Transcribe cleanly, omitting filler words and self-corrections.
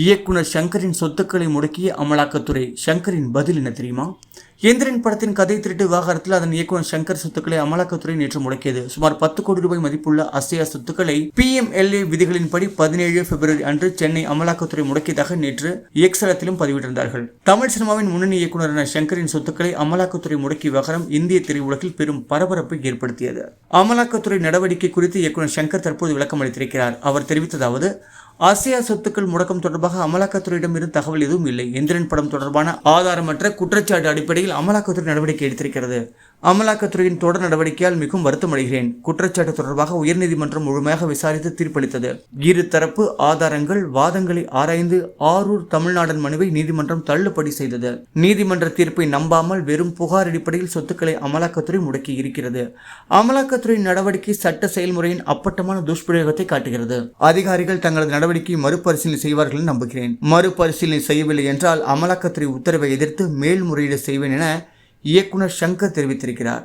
இயக்குனர் ஷங்கரின் சொத்துக்களை முடக்கிய அமலாக்கத்துறை. ஷங்கரின் பதில் என்ன தெரியுமா? எந்திரன் படத்தின் கதை திருட்டு விவகாரத்தில் அதன் இயக்குனர் ஷங்கர் சொத்துக்களை அமலாக்கத்துறை நேற்று முடக்கியது. சுமார் 10 கோடி ரூபாய் மதிப்புள்ள அசையா சொத்துக்களை PMLA விதிகளின்படி 17 பிப்ரவரி அன்று சென்னை அமலாக்கத்துறை முடக்கியதாக நேற்று எக்ஸ் தளத்திலும் பதிவிட்டிருந்தார்கள். தமிழ் சினிமாவின் முன்னணி இயக்குனரான ஷங்கரின் சொத்துக்களை அமலாக்கத்துறை முடக்கிய விவகாரம் இந்திய திரையுலகில் பெரும் பரபரப்பை ஏற்படுத்தியது. அமலாக்கத்துறை நடவடிக்கை குறித்து இயக்குனர் ஷங்கர் தற்போது விளக்கம் அளித்திருக்கிறார். அவர் தெரிவித்ததாவது: அசையா சொத்துக்கள் முடக்கம் தொடர்பாக அமலாக்கத்துறையிடம் இருந்து தகவல் எதுவும் இல்லை. எந்திரன் படம் தொடர்பான ஆதாரமற்ற குற்றச்சாட்டு அடிப்படையில் அமலாக்கத்துறை நடவடிக்கை எடுத்திருக்கிறது. அமலாக்கத்துறையின் தொடர் நடவடிக்கையால் மிகவும் வருத்தம் அடைகிறேன். குற்றச்சாட்டு தொடர்பாக உயர்நீதிமன்றம் முழுமையாக விசாரித்து தீர்ப்பளித்தது. இரு தரப்பு ஆதாரங்கள் வாதங்களை ஆராய்ந்து ஆரூர் தமிழ்நாடன் மனுவை நீதிமன்றம் தள்ளுபடி செய்தது. நீதிமன்ற தீர்ப்பை நம்பாமல் வெறும் புகார் அடிப்படையில் சொத்துக்களை அமலாக்கத்துறை முடக்கி இருக்கிறது. அமலாக்கத்துறையின் நடவடிக்கை சட்ட செயல்முறையின் அப்பட்டமான துஷ்பிரயோகத்தை காட்டுகிறது. அதிகாரிகள் தங்களது நடவடிக்கையை மறுபரிசீலனை செய்வார்கள் என நம்புகிறேன். மறுபரிசீலனை செய்யவில்லை என்றால் அமலாக்கத்துறை உத்தரவை எதிர்த்து மேல்முறையீடு செய்வேன் என இயக்குனர் ஷங்கர் தெரிவித்திருக்கிறார்.